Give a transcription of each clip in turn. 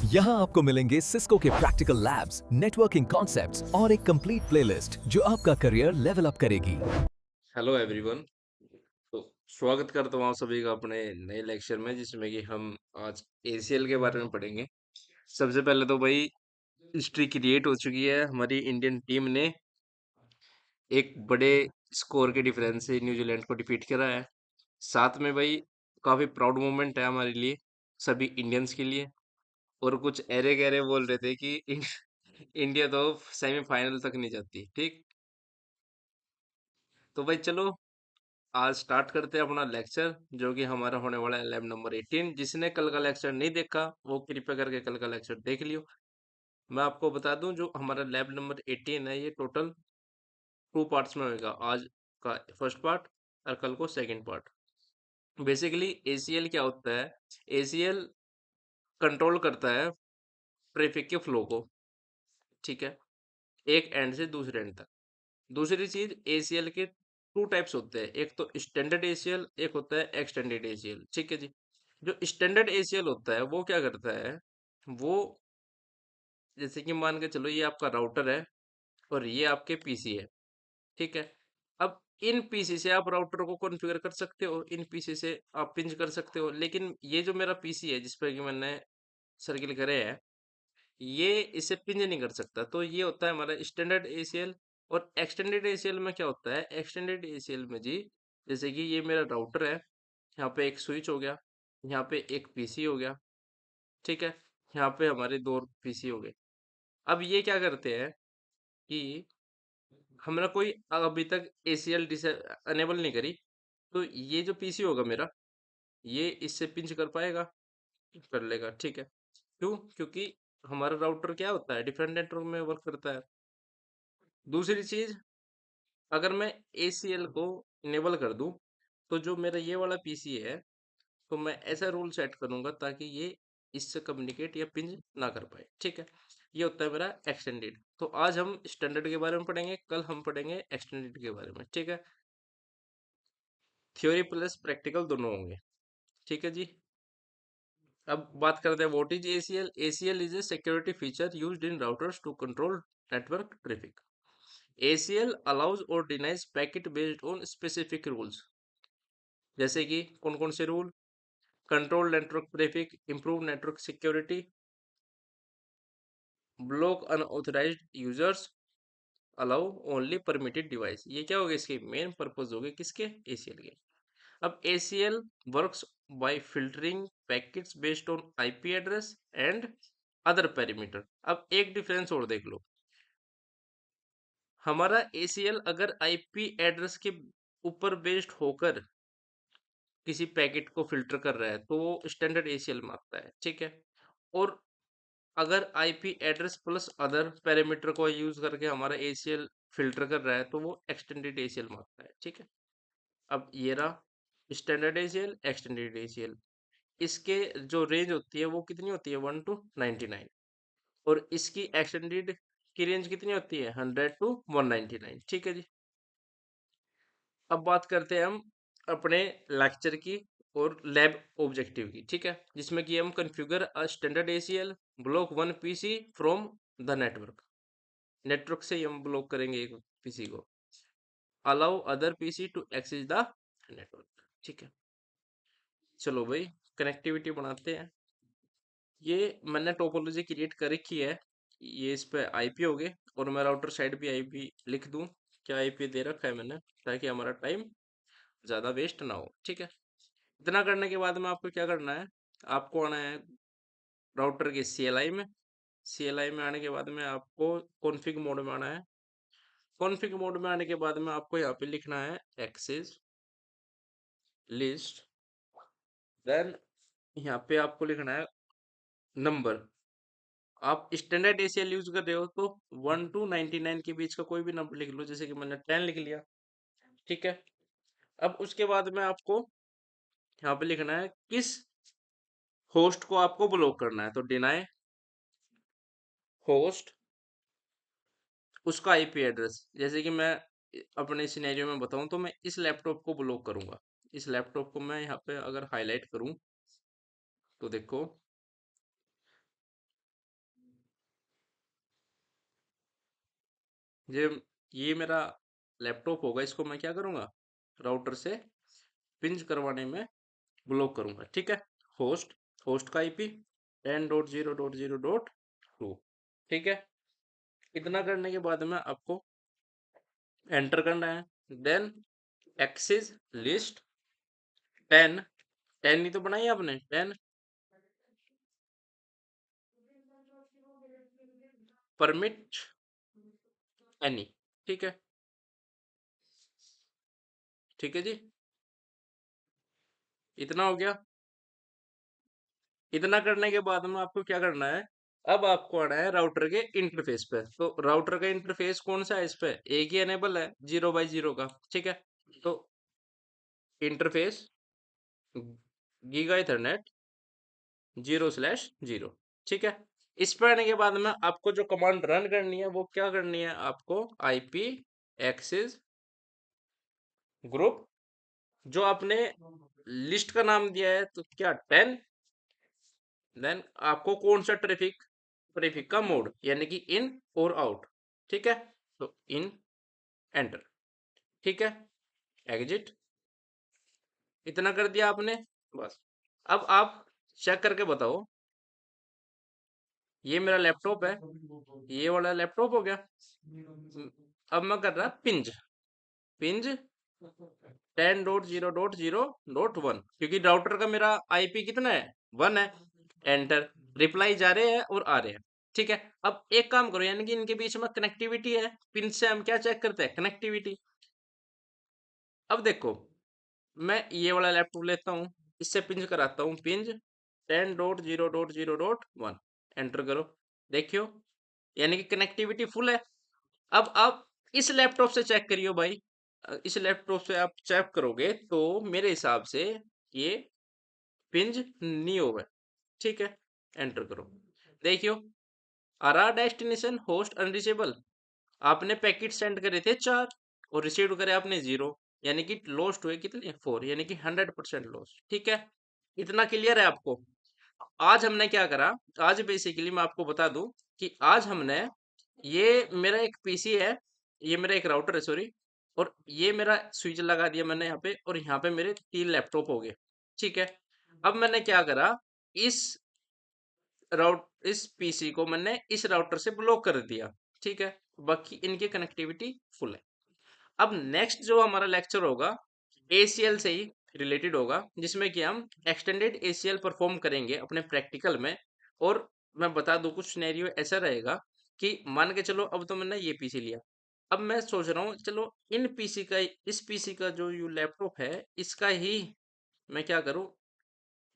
यहाँ आपको मिलेंगे सिस्को के प्रैक्टिकल लैब्स, नेटवर्किंग कॉन्सेप्ट्स और एक कंप्लीट प्लेलिस्ट जो आपका करियर लेवल अप करेगी। Hello everyone. तो स्वागत करता हूँ आप सभी का अपने नए लेक्चर में, जिसमें कि हम आज एसीएल के बारे में पढ़ेंगे। सबसे पहले तो भाई हिस्ट्री क्रिएट हो चुकी है, हमारी इंडियन टीम ने एक बड़े स्कोर के डिफरेंस से न्यूजीलैंड को डिफीट करा है। साथ में भाई काफी प्राउड मोमेंट है हमारे लिए, सभी इंडियंस के लिए। और कुछ ऐरे गहरे बोल रहे थे कि इंडिया तो सेमीफाइनल तक नहीं जाती। ठीक, तो भाई चलो आज स्टार्ट करते हैं अपना लेक्चर, जो कि हमारा होने वाला है लैब नंबर 18। जिसने कल का लेक्चर नहीं देखा वो कृपया करके कल का लेक्चर देख लियो। मैं आपको बता दूं, जो हमारा लैब नंबर 18 है ये टोटल 2 पार्ट्स में होगा। आज का फर्स्ट पार्ट और कल को सेकंड पार्ट। बेसिकली एसीएल क्या होता है? एसीएल कंट्रोल करता है ट्रैफिक के फ्लो को। ठीक है, एक एंड से दूसरे एंड तक। दूसरी चीज, एसीएल के 2 टाइप्स होते हैं, एक तो स्टैंडर्ड एसीएल, एक होता है एक्सटेंडेड एसीएल। ठीक है जी। जो स्टैंडर्ड एसीएल होता है वो क्या करता है? वो जैसे कि मान के चलो ये आपका राउटर है और ये आपके पीसी है। ठीक है, अब इन पीसी से आप राउटर को कॉन्फ़िगर कर सकते हो, इन पीसी से आप पिंच कर सकते हो, लेकिन ये जो मेरा पीसी है जिस पर कि मैंने सर्किल करे है, ये इसे पिंच नहीं कर सकता। तो ये होता है हमारा स्टैंडर्ड एसीएल। और एक्सटेंडेड एसीएल में क्या होता है? एक्सटेंडेड एसीएल में जी, जैसे कि ये मेरा राउटर है, यहाँ पे एक स्विच हो गया, यहाँ पे एक पीसी हो गया। ठीक है, यहाँ पे हमारे 2 पीसी हो गए। अब ये क्या करते हैं कि हमारा कोई अभी तक एसीएल अनेबल नहीं करी, तो ये जो पीसी होगा मेरा, ये इससे पिंच कर पाएगा, कर लेगा। ठीक है, क्यों? क्योंकि हमारा राउटर क्या होता है, डिफरेंट नेटवर्क में वर्क करता है। दूसरी चीज, अगर मैं एसीएल को इनेबल कर दूं, तो जो मेरा ये वाला पीसी है, तो मैं ऐसा रूल सेट करूंगा ताकि ये इससे कम्युनिकेट या पिंज ना कर पाए। ठीक है, ये होता है मेरा एक्सटेंडेड। तो आज हम स्टैंडर्ड के बारे में पढ़ेंगे, कल हम पढ़ेंगे एक्सटेंडेड के बारे में। ठीक है, थ्योरी प्लस प्रैक्टिकल दोनों होंगे। ठीक है जी। अब बात करते हैं what is ACL. ACL is a security feature used in routers to control network traffic. ACL allows or denies packet based on specific rules। जैसे कि कौन कौन से rule? Control network traffic, improve network security, block unauthorised users, allow only permitted device. ये क्या होगा? इसके main purpose होंगे किसके? ACL के। अब ACL works by filtering packets based on IP address and other parameter. अब एक डिफरेंस और देख लो, हमारा ACL अगर IP एड्रेस के ऊपर बेस्ड होकर किसी पैकेट को फिल्टर कर रहा है तो वो स्टैंडर्ड एसीएल मांगता है। ठीक है, और अगर IP address plus other parameter को यूज करके हमारा एसीएल फिल्टर कर रहा है तो वो एक्सटेंडेड एसीएल मांगता है। ठीक है, अब ये रहा स्टैंडर्ड एसीएल, एक्सटेंडेड एसीएल। इसके जो रेंज होती है वो कितनी होती है? 1 to 99। और इसकी एक्सटेंडेड की रेंज कितनी होती है? 100 to 199। ठीक है जी। अब बात करते हैं हम अपने लेक्चर की और लैब ऑब्जेक्टिव की। ठीक है, जिसमें कि हम configure a standard ACL block 1 PC from the network. Network से ही हम ब्लॉक करेंगे एक पीसी को। Allow other PC to access the network. ठीक है, चलो भाई कनेक्टिविटी बनाते हैं। ये मैंने टोपोलॉजी क्रिएट कर रखी है, ये इस पे आईपी हो गए, और मैं राउटर साइड भी आईपी लिख दूं। क्या आईपी दे रखा है मैंने, ताकि हमारा टाइम ज़्यादा वेस्ट ना हो। ठीक है, इतना करने के बाद में आपको क्या करना है? आपको आना है राउटर के CLI में। CLI में आने के बाद में आपको कॉन्फ़िग मोड में आना है। कॉन्फ़िग मोड में आने के बाद में आपको यहाँ पे लिखना है एक्सेस लिस्ट। देन यहाँ पे आपको लिखना है नंबर। आप स्टैंडर्ड एसीएल यूज कर रहे हो तो 1 to 99 के बीच का कोई भी नंबर लिख लो, जैसे कि मैंने 10 लिख लिया। ठीक है, अब उसके बाद में आपको यहाँ पे लिखना है किस होस्ट को आपको ब्लॉक करना है। तो डिनाई होस्ट, उसका आईपी एड्रेस। जैसे कि मैं अपने सिनेरियो में बताऊं तो मैं इस लैपटॉप को ब्लॉक करूंगा। इस लैपटॉप को मैं यहाँ पे अगर हाईलाइट करूं तो देखो, ये ये मेरा लैपटॉप होगा, इसको मैं क्या करूंगा, राउटर से पिंच करवाने में ब्लॉक करूंगा, ठीक है। होस्ट होस्ट का आईपी 10.0.0.2, ठीक है। इतना करने के बाद में आपको एंटर करना है। देन एक्सेस लिस्ट 10, 10 ही तो बनाई है आपने, 10 परमिट एनी, ठीक है, ठीक है जी। इतना हो गया। इतना करने के बाद में आपको क्या करना है, अब आपको आना है राउटर के इंटरफेस पे। तो राउटर का इंटरफेस कौन सा है, इस पे एक ही एनेबल है 0x0 का, ठीक है। तो इंटरफेस गीगा इथरनेट 0/0, ठीक है। इस पे आने के बाद में आपको जो कमांड रन करनी है वो क्या करनी है, आपको आईपी एक्सेस ग्रुप, जो आपने लिस्ट का नाम दिया है तो क्या 10, देन आपको कौन सा ट्रैफिक, ट्रैफिक का मोड यानी कि इन और आउट, ठीक है। तो इन, एंटर, ठीक है, एग्जिट। इतना कर दिया आपने, बस। अब आप चेक करके बताओ, ये मेरा लैपटॉप है, ये वाला लैपटॉप हो गया। अब मैं कर रहा पिंज, पिंज 10.0.0.1, क्योंकि राउटर का मेरा आईपी कितना है, 1 है। एंटर, रिप्लाई जा रहे हैं और आ रहे हैं, ठीक है। अब एक काम करो, यानी कि इनके बीच में कनेक्टिविटी है, पिन से हम क्या चेक करते हैं, कनेक्टिविटी। अब देखो, मैं ये वाला लैपटॉप लेता हूँ, इससे पिंज कराता हूँ, पिंज 10.0.0.1, एंटर करो, देखियो, यानी कि कनेक्टिविटी फुल है। अब आप इस लैपटॉप से चेक करियो भाई, इस लैपटॉप से आप चेक करोगे तो मेरे हिसाब से ये पिंज नहीं होगा, ठीक है। एंटर करो, देखियो, आरा डेस्टिनेशन होस्ट अनरीचेबल। आपने पैकेट सेंड करे थे 4 और रिसीव करे आपने 0, यानी कि लॉस्ट हुए कितने, 4, यानी कि 100% लॉस, ठीक है। इतना क्लियर है आपको। आज हमने क्या करा, आज बेसिकली मैं आपको बता दूं कि आज हमने, ये मेरा एक पीसी है, ये मेरा एक राउटर है, सॉरी, और ये मेरा स्विच लगा दिया मैंने यहाँ पे, और यहाँ पे मेरे 3 लैपटॉप हो गए, ठीक है। अब मैंने क्या करा, इस इस पीसी को मैंने इस राउटर से ब्लॉक कर दिया, ठीक है। बाकी इनकी कनेक्टिविटी फुल है। अब नेक्स्ट जो हमारा लेक्चर होगा एसीएल से ही रिलेटेड होगा, जिसमें कि हम एक्सटेंडेड एसीएल परफॉर्म करेंगे अपने प्रैक्टिकल में। और मैं बता दूं, कुछ सिनेरियो ऐसा रहेगा कि मान के चलो, अब तो मैंने ये पीसी लिया, अब मैं सोच रहा हूँ चलो इन पीसी का, इस पीसी का जो यू लैपटॉप है, इसका ही मैं क्या करूँ,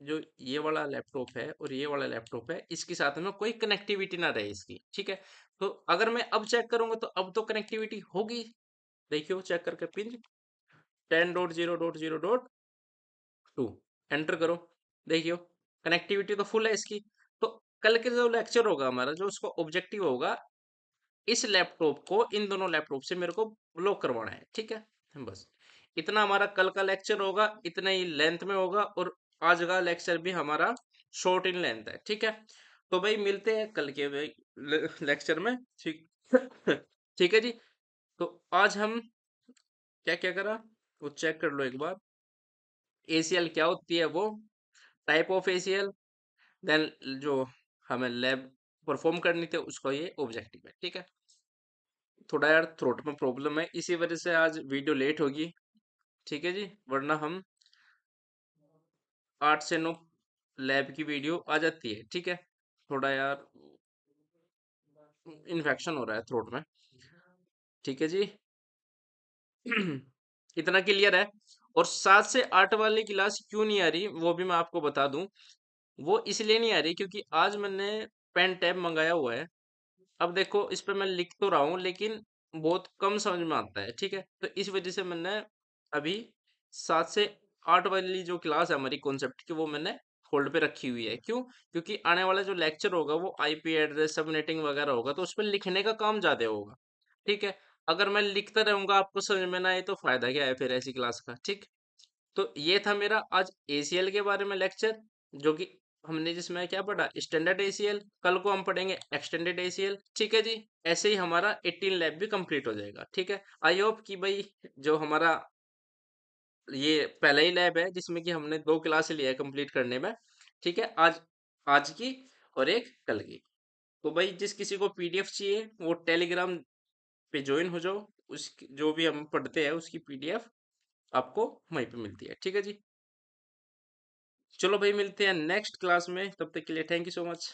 जो ये वाला लैपटॉप है और ये वाला लैपटॉप है, इसके साथ में कोई कनेक्टिविटी ना रहे इसकी, ठीक है। तो अगर मैं अब चेक करूंगा तो अब तो कनेक्टिविटी होगी, देखियो चेक करके, पिन 10.0.0.2, एंटर करो, देखियो कनेक्टिविटी तो फुल है इसकी। तो कल के जो लेक्चर होगा हमारा, जो उसका ऑब्जेक्टिव होगा, इस लैपटॉप को इन दोनों लैपटॉप से मेरे को ब्लॉक करवाना है, ठीक है। बस इतना हमारा कल का लेक्चर होगा, इतना ही लेंथ में होगा, और आज का लेक्चर भी हमारा शॉर्ट इन लेंथ है, ठीक है। तो भाई मिलते हैं कल के लेक्चर में, ठीक ठीक है जी। तो आज हम क्या क्या करा वो चेक कर लो एक बार। एसीएल क्या होती है, वो टाइप ऑफ एसीएल, देन जो हमें लैब परफॉर्म करनी थी उसका ये ऑब्जेक्टिव है, ठीक है। थोड़ा यार थ्रोट में प्रॉब्लम है, इसी वजह से आज वीडियो लेट होगी, ठीक है जी। वरना हम 8 से 9 लैब की वीडियो आ जाती है, ठीक है। थोड़ा यार इन्फेक्शन हो रहा है थ्रोट में, ठीक है जी। इतना क्लियर है। और 7 से 8 वाली क्लास क्यों नहीं आ रही वो भी मैं आपको बता दूं। वो इसलिए नहीं आ रही क्योंकि आज मैंने पेन टैब मंगाया हुआ है। अब देखो इस पे मैं लिख तो रहा हूँ लेकिन बहुत कम समझ में आता है, ठीक है। तो इस वजह से मैंने अभी 7 से 8 वाली जो क्लास है हमारी कॉन्सेप्ट की, वो मैंने होल्ड पे रखी हुई है। क्यों? क्योंकि आने वाला जो लेक्चर होगा वो आईपी एड्रेस सबनेटिंग वगैरह होगा, तो उस पर लिखने का काम ज्यादा होगा, ठीक है। अगर मैं लिखता रहूंगा आपको समझ में ना आए तो फायदा क्या है फिर ऐसी क्लास का, ठीक। तो ये था मेरा आज एसीएल के बारे में लेक्चर, जो कि हमने जिसमें क्या पढ़ा स्टैंडर्ड एसीएल, कल को हम पढ़ेंगे एक्सटेंडेड एसीएल। ठीक है जी। ऐसे ही हमारा 18 लैब भी कंप्लीट हो जाएगा। ठीक है। आई होप कि भाई जो हमारा ये पहला ही लैब है जिसमें कि हमने 2 क्लास लिया है कंप्लीट करने में। ठीक है। आज आज की और एक कल की। तो भाई जिस किसी को पीडीएफ चाहिए वो टेलीग्राम पे ज्वाइन हो जाओ। उस जो भी हम पढ़ते हैं उसकी पीडीएफ आपको वहीं पे मिलती है। ठीक है जी। चलो भाई मिलते हैं नेक्स्ट क्लास में, तब तक के लिए थैंक यू सो मच।